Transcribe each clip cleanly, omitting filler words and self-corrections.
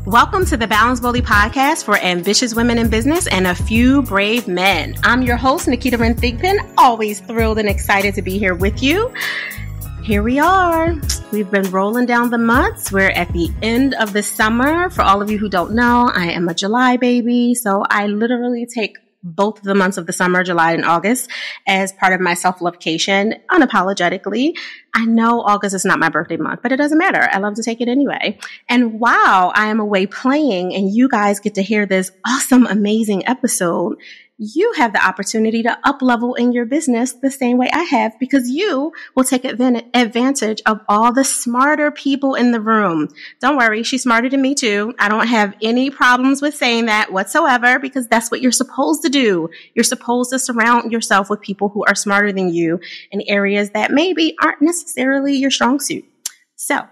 Welcome to the Balance Boldly podcast for ambitious women in business and a few brave men. I'm your host, Naketa Ren Thigpen, always thrilled and excited to be here with you. Here we are. We've been rolling down the months. We're at the end of the summer. For all of you who don't know, I am a July baby, so I literally take both of the months of the summer, July and August, as part of my self-lubrication unapologetically. I know August is not my birthday month, but it doesn't matter. I love to take it anyway. And while I am away playing and you guys get to hear this awesome, amazing episode, you have the opportunity to up-level in your business the same way I have, because you will take advantage of all the smarter people in the room. Don't worry, she's smarter than me too. I don't have any problems with saying that whatsoever, because that's what you're supposed to do. You're supposed to surround yourself with people who are smarter than you in areas that maybe aren't necessarily your strong suit. So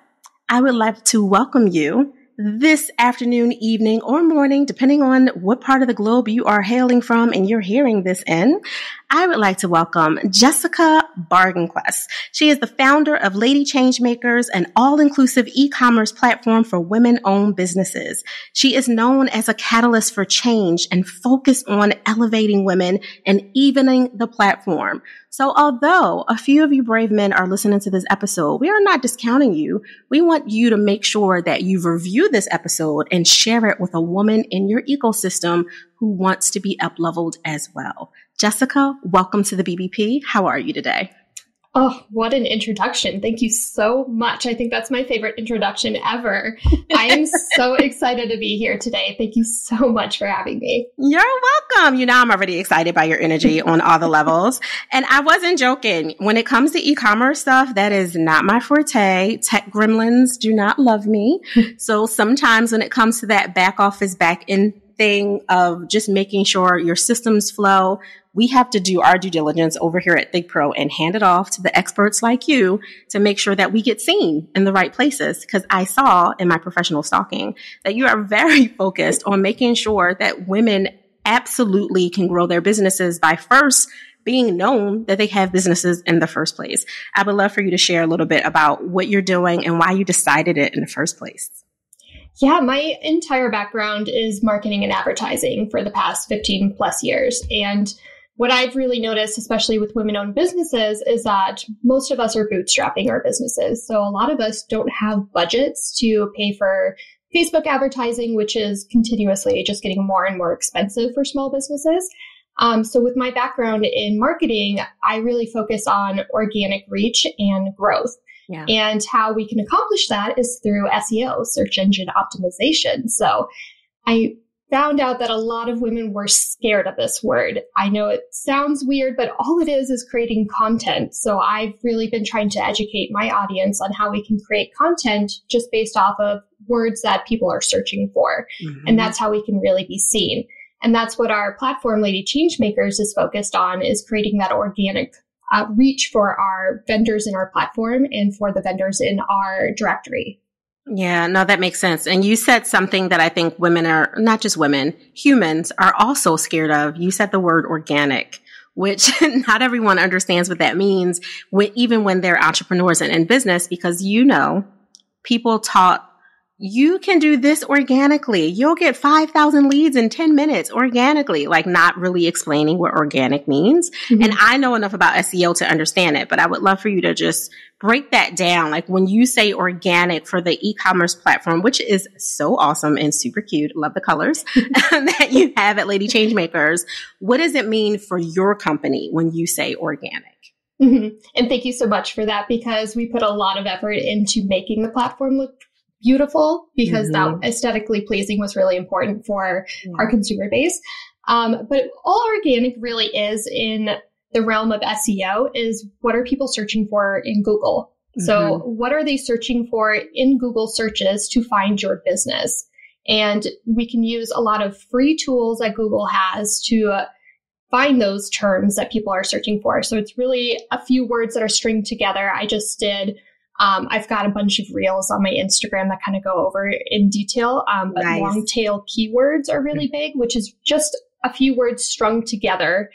I would like to welcome you this afternoon, evening, or morning, depending on what part of the globe you are hailing from and you're hearing this in. I would like to welcome Jessica Bargenquast. She is the founder of Lady Changemakers, an all-inclusive e-commerce platform for women-owned businesses. She is known as a catalyst for change and focused on elevating women and evening the platform. So although a few of you brave men are listening to this episode, we are not discounting you. We want you to make sure that you review this episode and share it with a woman in your ecosystem who wants to be up-leveled as well. Jessica, welcome to the BBP. How are you today? Oh, what an introduction. Thank you so much. I think that's my favorite introduction ever. I am so excited to be here today. Thank you so much for having me. You're welcome. You know, I'm already excited by your energy on all the levels. And I wasn't joking. When it comes to e-commerce stuff, that is not my forte. Tech gremlins do not love me. So sometimes when it comes to that back office, back end thing of just making sure your systems flow, we have to do our due diligence over here at ThigPro and hand it off to the experts like you to make sure that we get seen in the right places. Because I saw in my professional stalking that you are very focused on making sure that women absolutely can grow their businesses by first being known that they have businesses in the first place. I would love for you to share a little bit about what you're doing and why you decided it in the first place. Yeah, my entire background is marketing and advertising for the past 15 plus years. And what I've really noticed, especially with women-owned businesses, is that most of us are bootstrapping our businesses. So a lot of us don't have budgets to pay for Facebook advertising, which is continuously just getting more and more expensive for small businesses. So with my background in marketing, I really focus on organic reach and growth. Yeah. And how we can accomplish that is through SEO, search engine optimization. So I found out that a lot of women were scared of this word. I know it sounds weird, but all it is creating content. So I've really been trying to educate my audience on how we can create content just based off of words that people are searching for. Mm-hmm. And that's how we can really be seen. And that's what our platform, Lady Changemakers, is focused on, is creating that organic reach for our vendors in our platform and for the vendors in our directory. Yeah, no, that makes sense. And you said something that I think women are, not just women, humans are also scared of. You said the word organic, which not everyone understands what that means, even when they're entrepreneurs and in business, because, you know, people talk, you can do this organically. You'll get 5,000 leads in 10 minutes organically, like not really explaining what organic means. Mm-hmm. And I know enough about SEO to understand it, but I would love for you to just break that down. Like when you say organic for the e-commerce platform, which is so awesome and super cute. Love the colors that you have at Lady Changemakers. What does it mean for your company when you say organic? Mm-hmm. And thank you so much for that, because we put a lot of effort into making the platform look beautiful, because that aesthetically pleasing was really important for our consumer base. But all organic really is in the realm of SEO is, what are people searching for in Google? So what are they searching for in Google searches to find your business? And we can use a lot of free tools that Google has to find those terms that people are searching for. So it's really a few words that are stringed together. I just did I've got a bunch of reels on my Instagram that kind of go over in detail, but nice. Long tail keywords are really big, which is just a few words strung together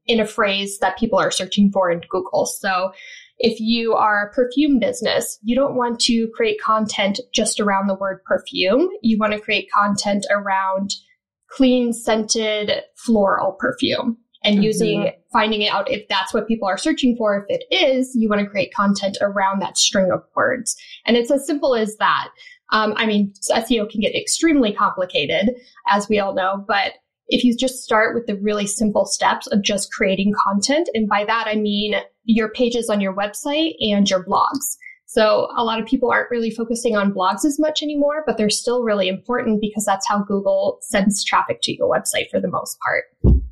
in a phrase that people are searching for in Google. So If you are a perfume business, you don't want to create content just around the word perfume. You want to create content around clean, scented, floral perfume and finding out if that's what people are searching for. If it is, you want to create content around that string of words. And it's as simple as that. SEO can get extremely complicated, as we all know, but if you just start with the really simple steps of just creating content, and by that I mean your pages on your website and your blogs. So a lot of people aren't really focusing on blogs as much anymore, but they're still really important because that's how Google sends traffic to your website for the most part.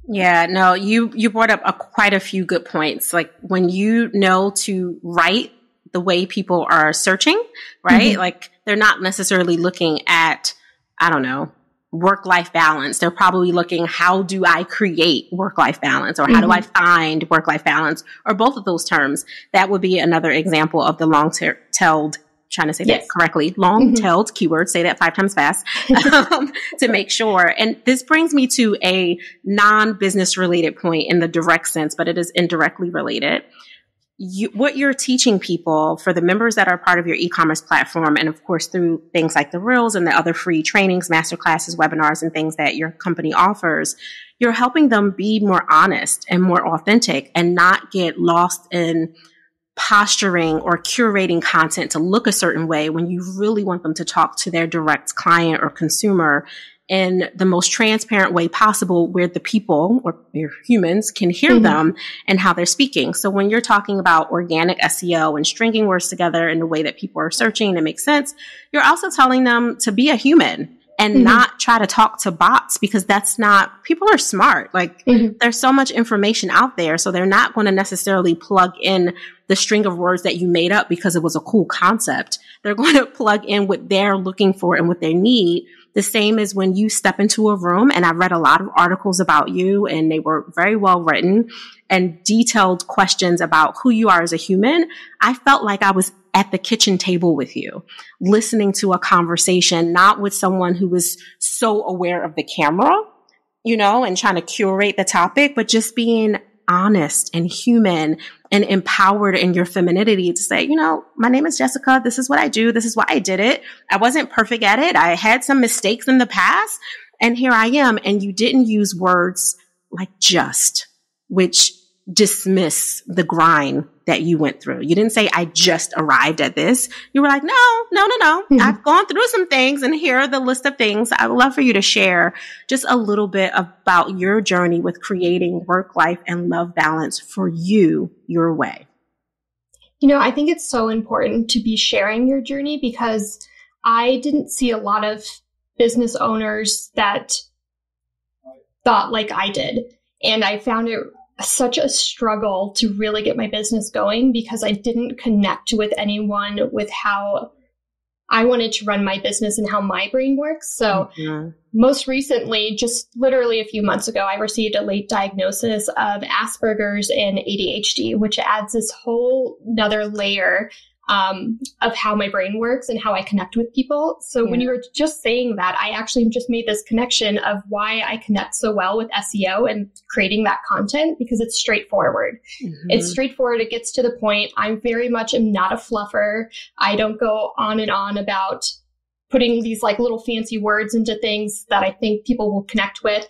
Yeah, no, you brought up quite a few good points. Like when you know to write the way people are searching, right? Like they're not necessarily looking at, I don't know, work-life balance. They're probably looking, how do I create work-life balance, or how do I find work-life balance, or both of those terms. That would be another example of the long-tailed, trying to say that correctly, long-tailed keyword, say that 5 times fast, to make sure. And this brings me to a non-business related point in the direct sense, but it is indirectly related. What you're teaching people, for the members that are part of your e-commerce platform, and of course through things like the Reels and the other free trainings, masterclasses, webinars, and things that your company offers, you're helping them be more honest and more authentic and not get lost in posturing or curating content to look a certain way when you really want them to talk to their direct client or consumer in the most transparent way possible, where the people or your humans can hear them and how they're speaking. So when you're talking about organic SEO and stringing words together in the way that people are searching to make sense, you're also telling them to be a human and not try to talk to bots, because that's not, people are smart. Like there's so much information out there. So they're not going to necessarily plug in the string of words that you made up because it was a cool concept. They're going to plug in what they're looking for and what they need. The same as when you step into a room, and I've read a lot of articles about you, and they were very well written and detailed questions about who you are as a human. I felt like I was at the kitchen table with you, listening to a conversation, not with someone who was so aware of the camera, and trying to curate the topic, but just being honest and human and empowered in your femininity to say, my name is Jessica. This is what I do. This is why I did it. I wasn't perfect at it. I had some mistakes in the past, and here I am. And you didn't use words like just, which dismiss the grind that you went through. You didn't say, I just arrived at this. You were like, no. I've gone through some things, and here are the list of things. I would love for you to share just a little bit about your journey with creating work, life, and love balance for you, your way. I think it's so important to be sharing your journey, because I didn't see a lot of business owners that thought like I did. And I found it such a struggle to really get my business going, because I didn't connect with anyone with how I wanted to run my business and how my brain works. So most recently, just literally a few months ago, I received a late diagnosis of Asperger's and ADHD, which adds this whole nother layer of how my brain works and how I connect with people. So when you were just saying that, I actually just made this connection of why I connect so well with SEO and creating that content, because it's straightforward. It's straightforward. It gets to the point. I'm very much am not a fluffer. I don't go on and on about putting these like little fancy words into things that I think people will connect with.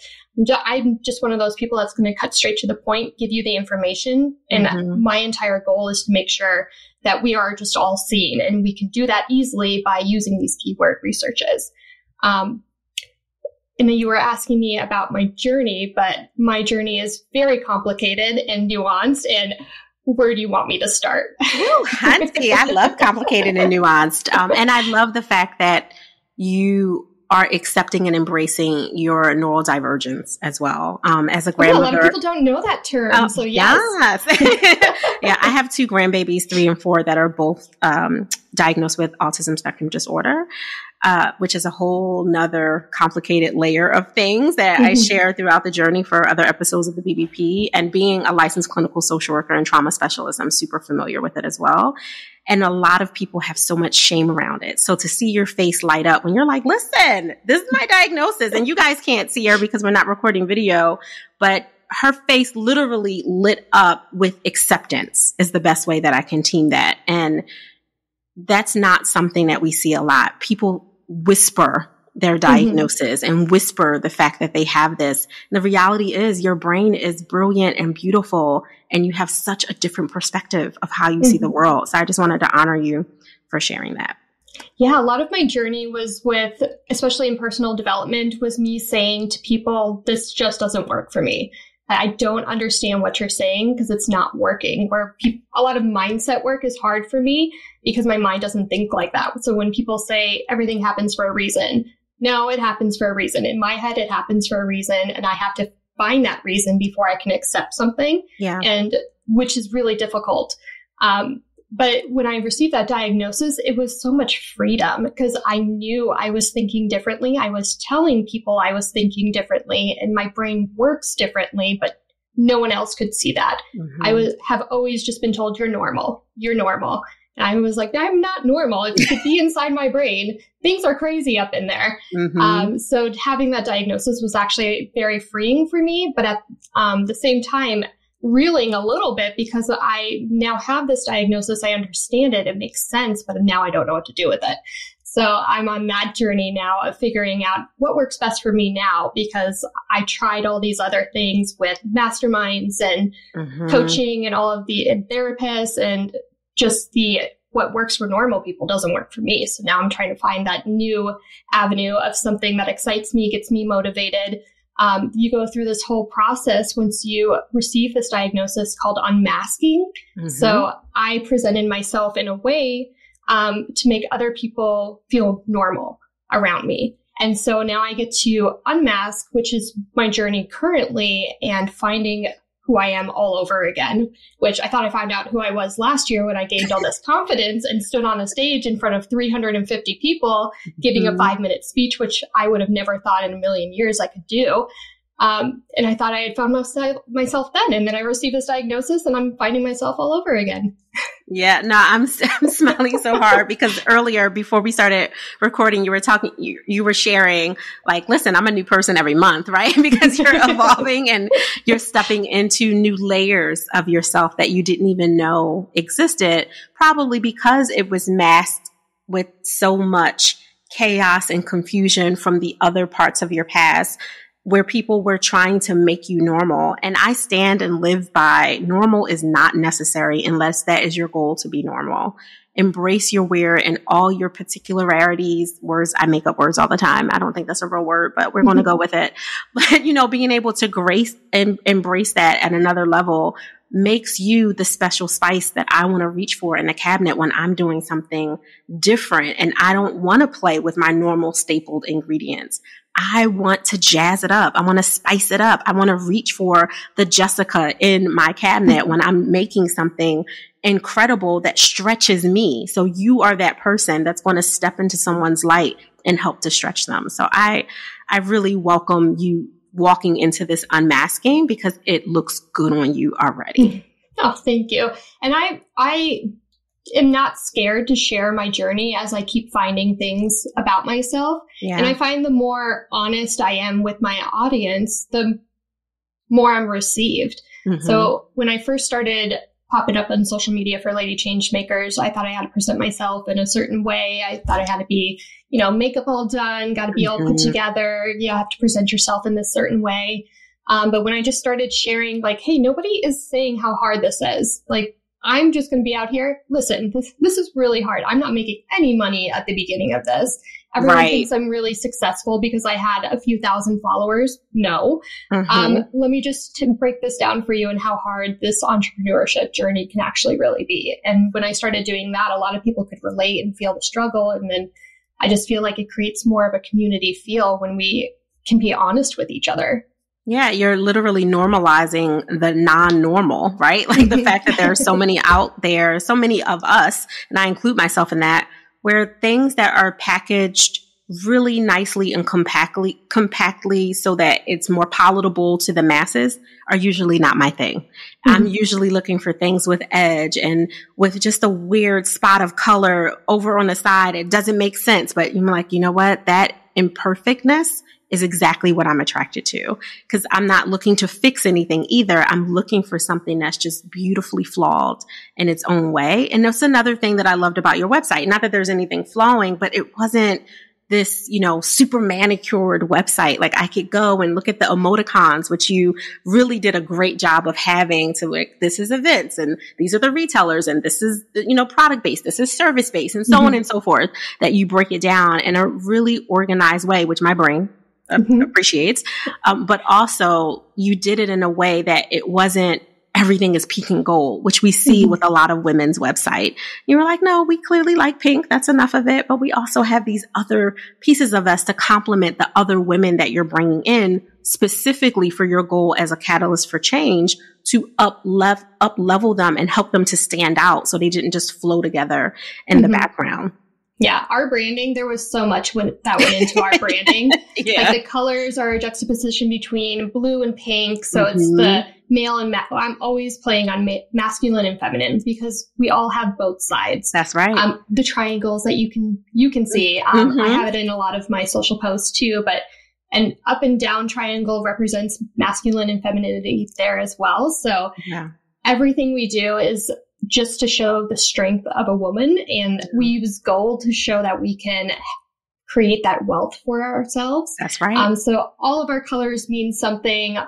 I'm just one of those people that's going to cut straight to the point, give you the information. And my entire goal is to make sure that we are just all seen. And we can do that easily by using these keyword researches. And then you were asking me about my journey, but my journey is very complicated and nuanced. And where do you want me to start? Ooh, Hunty, I love complicated and nuanced. And I love the fact that you are accepting and embracing your neurodivergence as well. As a grandmother. A lot of people don't know that term. So yes. Yeah, I have 2 grandbabies, 3 and 4, that are both diagnosed with autism spectrum disorder, which is a whole nother complicated layer of things that I share throughout the journey for other episodes of the BBP. And being a licensed clinical social worker and trauma specialist, I'm super familiar with it as well. And a lot of people have so much shame around it. So to see your face light up when you're like, listen, this is my diagnosis, and you guys can't see her because we're not recording video, but her face literally lit up with acceptance is the best way that I can team that. And that's not something that we see a lot. People whisper their diagnosis and whisper the fact that they have this. And the reality is your brain is brilliant and beautiful, and you have such a different perspective of how you see the world. So I just wanted to honor you for sharing that. Yeah, a lot of my journey was with, especially in personal development, was me saying to people, this just doesn't work for me. I don't understand what you're saying because it's not working. Where a lot of mindset work is hard for me because my mind doesn't think like that. So when people say everything happens for a reason, no, it happens for a reason. In my head, it happens for a reason. And I have to find that reason before I can accept something. Yeah. And which is really difficult. But when I received that diagnosis, it was so much freedom because I knew I was thinking differently. I was telling people I was thinking differently and my brain works differently, but no one else could see that. I have always just been told, you're normal. You're normal. And I was like, I'm not normal. If you could be inside my brain, things are crazy up in there. So having that diagnosis was actually very freeing for me. But at the same time, reeling a little bit because I now have this diagnosis. I understand it. It makes sense, but now I don't know what to do with it. So I'm on that journey now of figuring out what works best for me now, because I tried all these other things with masterminds and coaching and all of the therapists, and just what works for normal people doesn't work for me. So now I'm trying to find that new avenue of something that excites me, gets me motivated. You go through this whole process once you receive this diagnosis called unmasking. So I presented myself in a way to make other people feel normal around me. And so now I get to unmask, which is my journey currently, and finding who I am all over again, which I thought I found out who I was last year when I gained all this confidence and stood on a stage in front of 350 people giving a 5-minute speech, which I would have never thought in a million years I could do. And I thought I had found myself then. And then I received this diagnosis and I'm finding myself all over again. Yeah, no, I'm smiling so hard because earlier, before we started recording, you were sharing like, listen, I'm a new person every month, right? Because you're evolving and you're stepping into new layers of yourself that you didn't even know existed, probably because it was masked with so much chaos and confusion from the other parts of your past, where people were trying to make you normal. And I stand and live by normal is not necessary unless that is your goal, to be normal. Embrace your weird and all your particularities. Words, I make up words all the time. I don't think that's a real word, but we're going to go with it. But, being able to embrace that at another level makes you the special spice that I want to reach for in the cabinet when I'm doing something different. And I don't want to play with my normal stapled ingredients. I want to jazz it up. I want to spice it up. I want to reach for the Jessica in my cabinet when I'm making something incredible that stretches me. So you are that person that's going to step into someone's light and help to stretch them. So I really welcome you walking into this unmasking because it looks good on you already. Oh, thank you. And I am not scared to share my journey as I keep finding things about myself. Yeah. And I find the more honest I am with my audience, the more I'm received. So when I first started popping up on social media for Lady Changemakers, I thought I had to present myself in a certain way. I thought I had to be, makeup all done, got to be all put together. You have to present yourself in this certain way. But when I just started sharing, like, hey, nobody is saying how hard this is. Like, I'm just going to be out here. Listen, this is really hard. I'm not making any money at the beginning of this. Everyone thinks I'm really successful because I had a few thousand followers. No. Let me just break this down for you and how hard this entrepreneurship journey can actually really be. And when I started doing that, a lot of people could relate and feel the struggle. And then I just feel like it creates more of a community feel when we can be honest with each other. Yeah, you're literally normalizing the non-normal, right? Like the fact that there are so many out there, so many of us, and I include myself in that, where things that are packaged really nicely and compactly so that it's more palatable to the masses are usually not my thing. I'm usually looking for things with edge and with just a weird spot of color over on the side. It doesn't make sense, but you're like, you know what? That imperfectness is exactly what I'm attracted to, because I'm not looking to fix anything either. I'm looking for something that's just beautifully flawed in its own way. And that's another thing that I loved about your website. Not that there's anything flawing, but it wasn't this, super manicured website. Like I could go and look at the emoticons, which you really did a great job of having to like, this is events and these are the retailers and this is, product based, this is service based and so on and so forth, that you break it down in a really organized way, which my brain appreciates. But also you did it in a way that it wasn't everything is pink and gold, which we see with a lot of women's website. You were like, no, we clearly like pink. That's enough of it. But we also have these other pieces of us to complement the other women that you're bringing in specifically for your goal as a catalyst for change to up level them and help them to stand out. So they didn't just flow together in the background. Yeah, our branding, there was so much that went into our branding. Like the colors are a juxtaposition between blue and pink. So it's the male and I'm always playing on masculine and feminine because we all have both sides. That's right. The triangles that you can see. I have it in a lot of my social posts too, but an up and down triangle represents masculine and femininity there as well. So everything we do is just to show the strength of a woman. And we use gold to show that we can create that wealth for ourselves. That's right. So all of our colors mean something.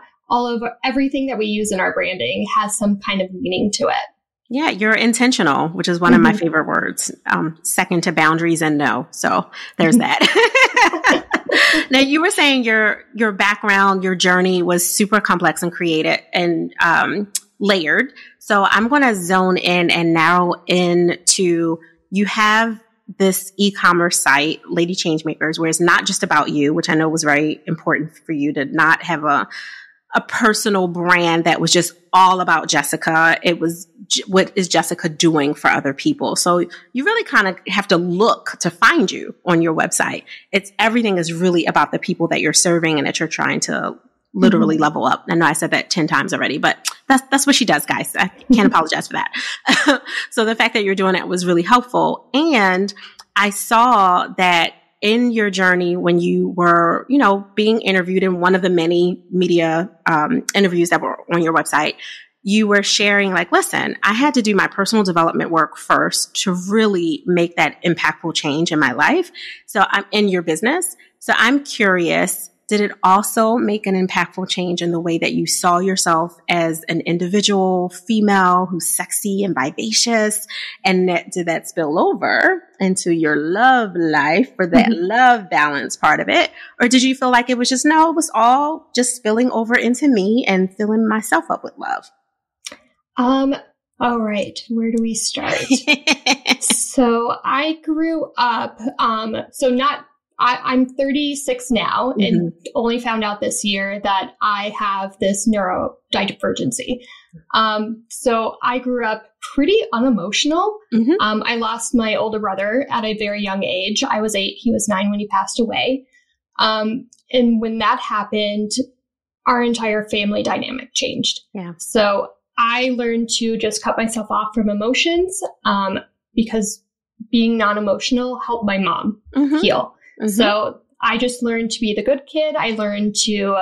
Everything that we use in our branding has some kind of meaning to it. Yeah, you're intentional, which is one of my favorite words. Second to boundaries and no. So there's that. Now, you were saying your background, your journey was super complex and creative and layered. So I'm going to zone in and narrow in to, you have this e-commerce site, Lady Changemakers, where it's not just about you, which I know was very important for you to not have a personal brand that was just all about Jessica. It was, what is Jessica doing for other people? So you really kind of have to look to find you on your website. Everything is really about the people that you're serving and that you're trying to literally level up. I know I said that 10 times already, but that's what she does, guys. I can't apologize for that. So the fact that you're doing it was really helpful. And I saw that in your journey when you were, being interviewed in one of the many media interviews that were on your website, you were sharing like, listen, I had to do my personal development work first to really make that impactful change in my life. So I'm in your business. So I'm curious, did it also make an impactful change in the way that you saw yourself as an individual female who's sexy and vivacious? And did that spill over into your love life for that love balance part of it? Or did you feel like it was just, no, it was all just spilling over into me and filling myself up with love? All right. Where do we start? So I grew up, I'm 36 now and only found out this year that I have this neurodivergency. So I grew up pretty unemotional. I lost my older brother at a very young age. I was 8, he was 9 when he passed away. And when that happened, our entire family dynamic changed. Yeah. So I learned to just cut myself off from emotions, because being non-emotional helped my mom heal. So I just learned to be the good kid. I learned to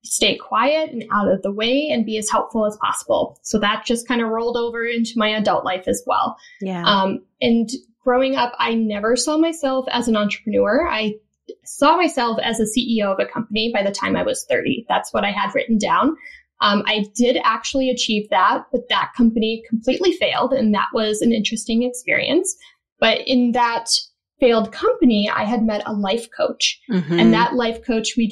stay quiet and out of the way and be as helpful as possible. So that just kind of rolled over into my adult life as well. Yeah. And growing up, I never saw myself as an entrepreneur. I saw myself as a CEO of a company by the time I was 30. That's what I had written down. I did actually achieve that, but that company completely failed. And that was an interesting experience. But in that failed company, I had met a life coach, and that life coach, we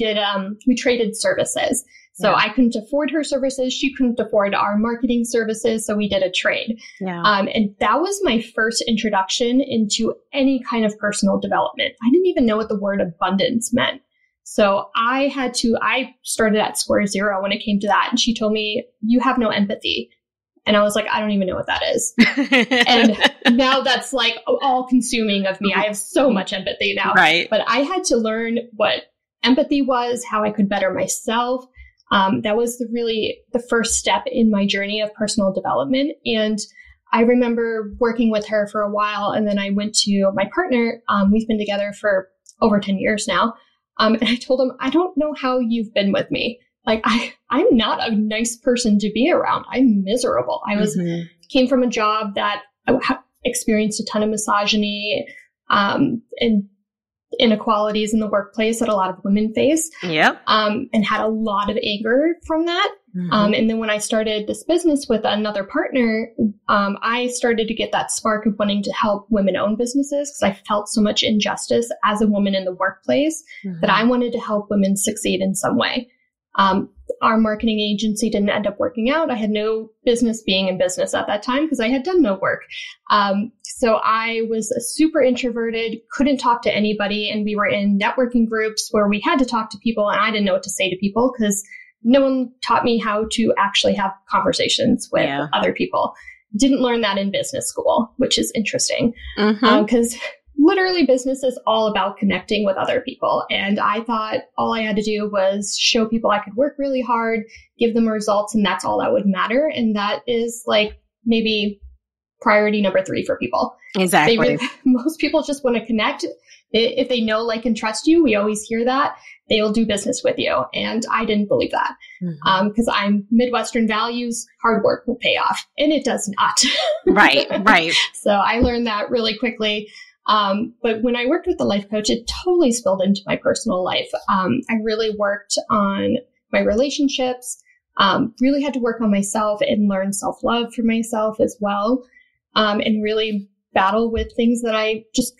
traded services. So I couldn't afford her services. She couldn't afford our marketing services. So we did a trade. And that was my first introduction into any kind of personal development. I didn't even know what the word abundance meant. So I started at square zero when it came to that. And she told me, you have no empathy. And I was like, I don't even know what that is. And now that's like all consuming of me. I have so much empathy now. Right. But I had to learn what empathy was, how I could better myself. That was really the first step in my journey of personal development. And I remember working with her for a while. And then I went to my partner. We've been together for over 10 years now. And I told him, I don't know how you've been with me. Like, I'm not a nice person to be around. I'm miserable. I came from a job that experienced a ton of misogyny, and inequalities in the workplace that a lot of women face. Yep. And had a lot of anger from that. And then when I started this business with another partner, I started to get that spark of wanting to help women-owned businesses because I felt so much injustice as a woman in the workplace that I wanted to help women succeed in some way. Our marketing agency didn't end up working out. I had no business being in business at that time because I had done no work. So I was super introverted, couldn't talk to anybody. And we were in networking groups where we had to talk to people. And I didn't know what to say to people because no one taught me how to actually have conversations with other people. Didn't learn that in business school, which is interesting because literally business is all about connecting with other people. And I thought all I had to do was show people I could work really hard, give them results, and that's all that would matter. And that is like maybe priority number 3 for people. Exactly. Most people just want to connect. If they know, like, and trust you, we always hear that, they will do business with you. And I didn't believe that because I'm Midwestern values, hard work will pay off. And it does not. Right. So I learned that really quickly. But when I worked with the life coach, it totally spilled into my personal life. I really worked on my relationships, really had to work on myself and learn self-love for myself as well. And really battle with things that I just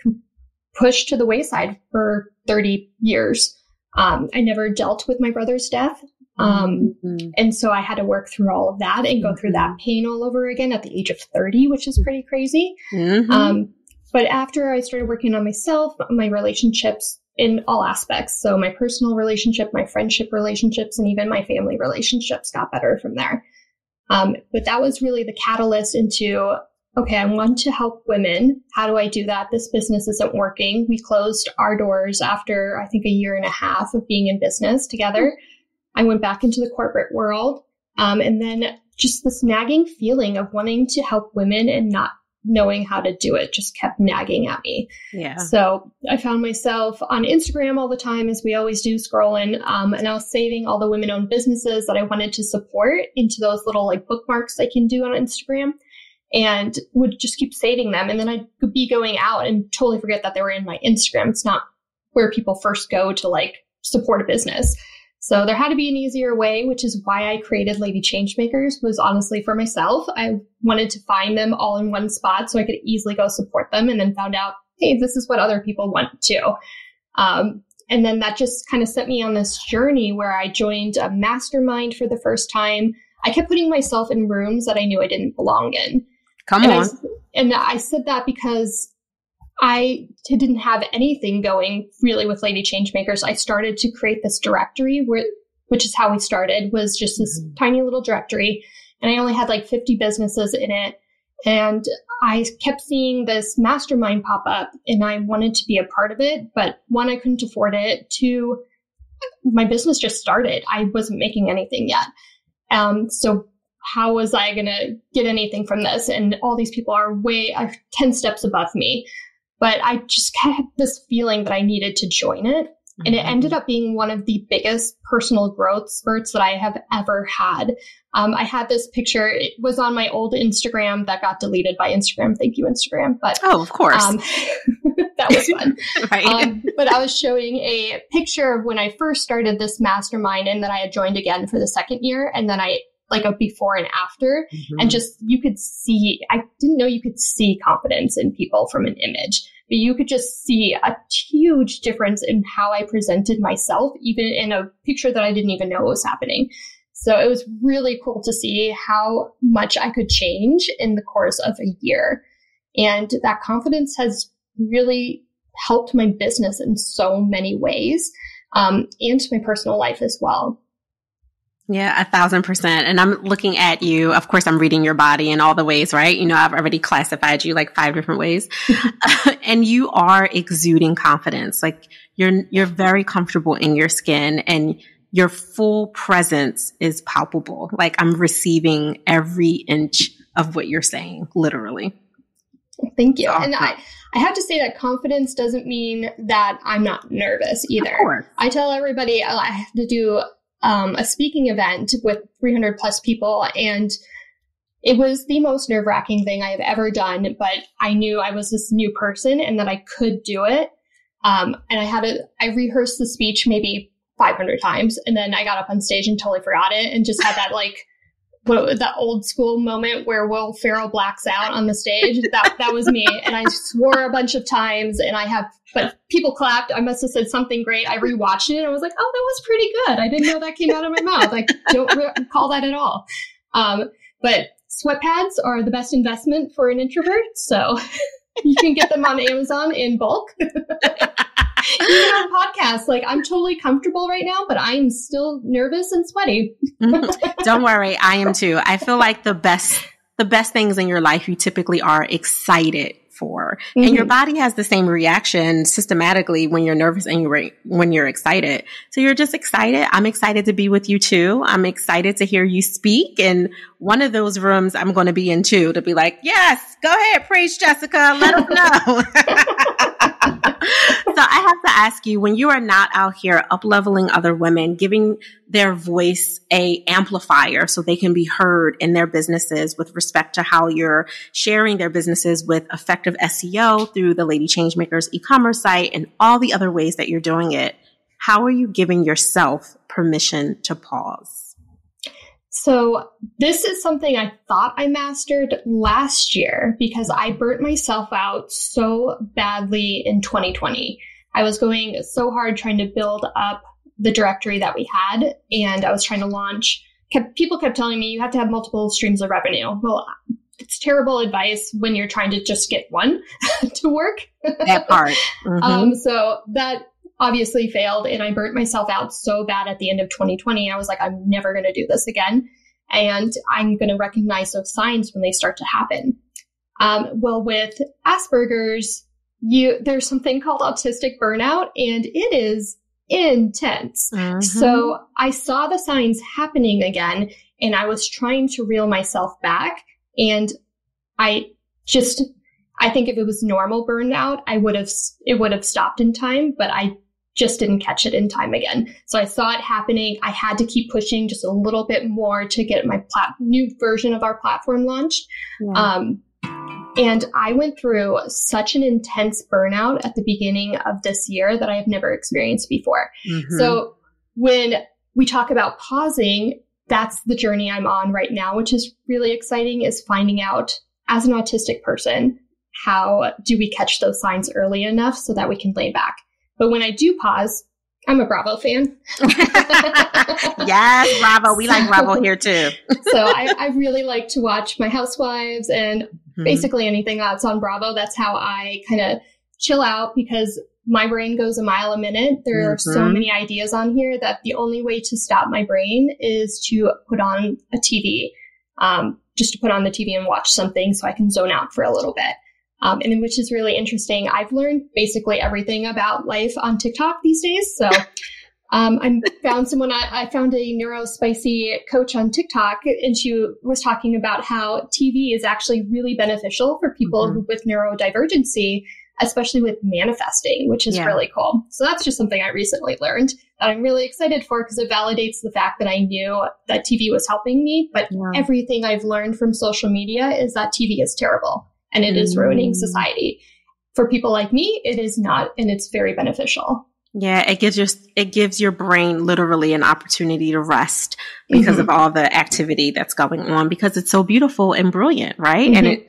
pushed to the wayside for 30 years. I never dealt with my brother's death. And so I had to work through all of that and go through that pain all over again at the age of 30, which is pretty crazy. But after I started working on myself, my relationships in all aspects, so my personal relationship, my friendship relationships, and even my family relationships got better from there. But that was really the catalyst into, okay, I want to help women. How do I do that? This business isn't working. We closed our doors after, I think, 1.5 years of being in business together. I went back into the corporate world. And then just this nagging feeling of wanting to help women and not knowing how to do it just kept nagging at me. Yeah. So I found myself on Instagram all the time, as we always do, scrolling. And I was saving all the women-owned businesses that I wanted to support into those little like bookmarks I can do on Instagram, and would just keep saving them. And then I'd be going out and totally forget that they were in my Instagram. It's not where people first go to like support a business. So there had to be an easier way, which is why I created Lady Changemakers, was honestly for myself. I wanted to find them all in one spot so I could easily go support them, and then found out, hey, this is what other people want too. And then that just kind of set me on this journey where I joined a mastermind for the first time. I kept putting myself in rooms that I knew I didn't belong in. Come on. And I said that because I didn't have anything going really with Lady Changemakers. I started to create this directory, which is how we started, was just this tiny little directory. And I only had like 50 businesses in it. And I kept seeing this mastermind pop up, and I wanted to be a part of it. But 1, I couldn't afford it. 2, my business just started. I wasn't making anything yet. So how was I going to get anything from this? And all these people are 10 steps above me. But I just had this feeling that I needed to join it. And it ended up being one of the biggest personal growth spurts that I have ever had. I had this picture. It was on my old Instagram that got deleted by Instagram. Thank you, Instagram. But of course. That was fun. Right. But I was showing a picture of when I first started this mastermind, and then I had joined again for the second year. And then I like a before and after, and just, you could see, I didn't know you could see confidence in people from an image, but you could just see a huge difference in how I presented myself, even in a picture that I didn't even know was happening. So it was really cool to see how much I could change in the course of a year. And that confidence has really helped my business in so many ways, and my personal life as well. Yeah, 1,000%. And I'm looking at you. Of course, I'm reading your body in all the ways, right? You know, I've already classified you like 5 different ways. And you are exuding confidence. Like you're very comfortable in your skin, and your full presence is palpable. Like I'm receiving every inch of what you're saying, literally. Thank you. And I have to say that confidence doesn't mean that I'm not nervous either. Of course. I tell everybody I have to do a speaking event with 300 plus people, and it was the most nerve-wracking thing I have ever done, but I knew I was this new person and that I could do it. And I rehearsed the speech maybe 500 times, and then I got up on stage and totally forgot it and just had that that old school moment where Will Ferrell blacks out on the stage. That was me. And I swore a bunch of times, but people clapped. I must have said something great. I rewatched it and I was like, oh, that was pretty good. I didn't know that came out of my mouth. I don't recall that at all. But sweat pads are the best investment for an introvert. So you can get them on Amazon in bulk. Even on podcasts, I'm totally comfortable right now, but I'm still nervous and sweaty. Don't worry, I am too. I feel like the best things in your life you typically are excited for. Mm-hmm. And your body has the same reaction systematically when you're nervous and when you're excited. So you're just excited. I'm excited to be with you too. I'm excited to hear you speak. And one of those rooms I'm going to be in too, to be like, yes, go ahead, preach, Jessica. Let us know. So I have to ask you, when you are not out here up-leveling other women, giving their voice a amplifier so they can be heard in their businesses with respect to how you're sharing their businesses with effective SEO through the Lady Changemakers e-commerce site and all the other ways that you're doing it, how are you giving yourself permission to pause? So this is something I thought I mastered last year because I burnt myself out so badly in 2020. I was going so hard trying to build up the directory that we had, and I was trying to launch. People kept telling me you have to have multiple streams of revenue. Well, it's terrible advice when you're trying to just get one to work. That part. Mm-hmm. So that obviously failed, and I burnt myself out so bad at the end of 2020. I was like, I'm never going to do this again. And I'm going to recognize those signs when they start to happen. Well, with Asperger's, there's something called autistic burnout, and it is intense. Mm-hmm. So I saw the signs happening again, and I was trying to reel myself back. And I think if it was normal burnout, it would have stopped in time, but I just didn't catch it in time again. So I saw it happening. I had to keep pushing just a little bit more to get my new version of our platform launched. Yeah. And I went through such an intense burnout at the beginning of this year that I have never experienced before. Mm-hmm. So when we talk about pausing, that's the journey I'm on right now, which is really exciting, is finding out as an autistic person, how do we catch those signs early enough so that we can lay back? But when I do pause, I'm a Bravo fan. Yes, Bravo. We like Bravo here too. So I really like to watch My Housewives and basically anything that's on Bravo. That's how I kind of chill out because my brain goes a mile a minute. There are so many ideas on here that the only way to stop my brain is to put on a TV, just to put on the TV and watch something so I can zone out for a little bit. And which is really interesting. I've learned basically everything about life on TikTok these days. So I found a neurospicy coach on TikTok, and she was talking about how TV is actually really beneficial for people with neurodivergency, especially with manifesting, which is really cool. So that's just something I recently learned that I'm really excited for because it validates the fact that I knew that TV was helping me. But everything I've learned from social media is that TV is terrible. And it is ruining society. For people like me, it is not, and it's very beneficial. Yeah, it gives your brain literally an opportunity to rest because of all the activity that's going on, because it's so beautiful and brilliant, right? And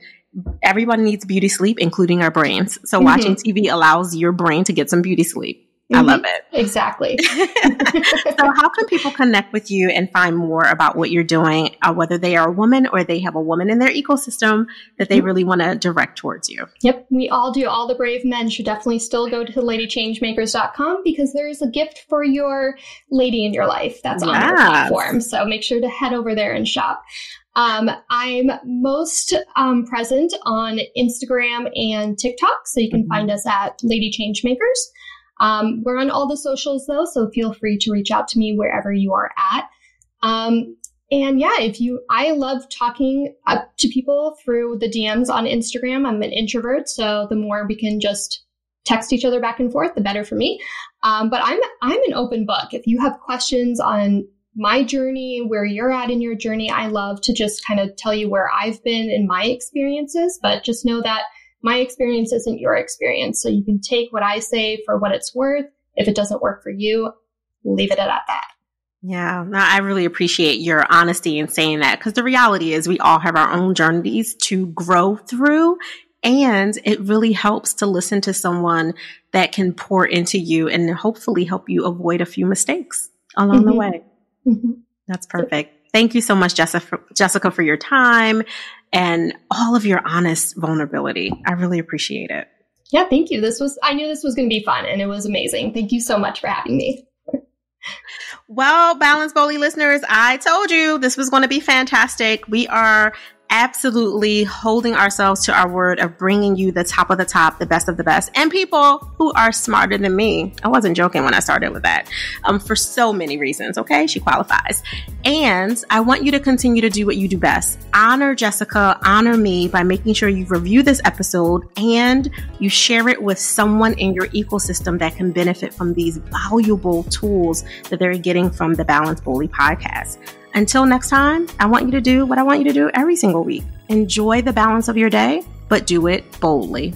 everyone needs beauty sleep, including our brains. So watching TV allows your brain to get some beauty sleep. I love it. Exactly. So how can people connect with you and find more about what you're doing, whether they are a woman or they have a woman in their ecosystem that they really want to direct towards you? Yep, we all do. All the brave men should definitely still go to ladychangemakers.com because there is a gift for your lady in your life that's on our platform. So make sure to head over there and shop. I'm most present on Instagram and TikTok, so you can find us at Lady Changemakers. We're on all the socials though, so feel free to reach out to me wherever you are at. And yeah, I love talking to people through the DMs on Instagram. I'm an introvert, so the more we can just text each other back and forth, the better for me. But I'm an open book. If you have questions on my journey, where you're at in your journey, I love to just kind of tell you where I've been in my experiences, but just know that my experience isn't your experience. So you can take what I say for what it's worth. If it doesn't work for you, leave it at that. Yeah, no, I really appreciate your honesty in saying that, because the reality is we all have our own journeys to grow through. And it really helps to listen to someone that can pour into you and hopefully help you avoid a few mistakes along the way. That's perfect. Thank you so much, Jessica, for your time and all of your honest vulnerability. I really appreciate it. Yeah, thank you. I knew this was going to be fun, and it was amazing. Thank you so much for having me. Well, Balance Boldly listeners, I told you this was going to be fantastic. We are absolutely holding ourselves to our word of bringing you the top of the top, the best of the best, and people who are smarter than me. I wasn't joking when I started with that, for so many reasons. Okay, she qualifies. And I want you to continue to do what you do best. Honor Jessica, honor me by making sure you review this episode and you share it with someone in your ecosystem that can benefit from these valuable tools that they're getting from the Balance Boldly podcast. Until next time, I want you to do what I want you to do every single week. Enjoy the balance of your day, but do it boldly.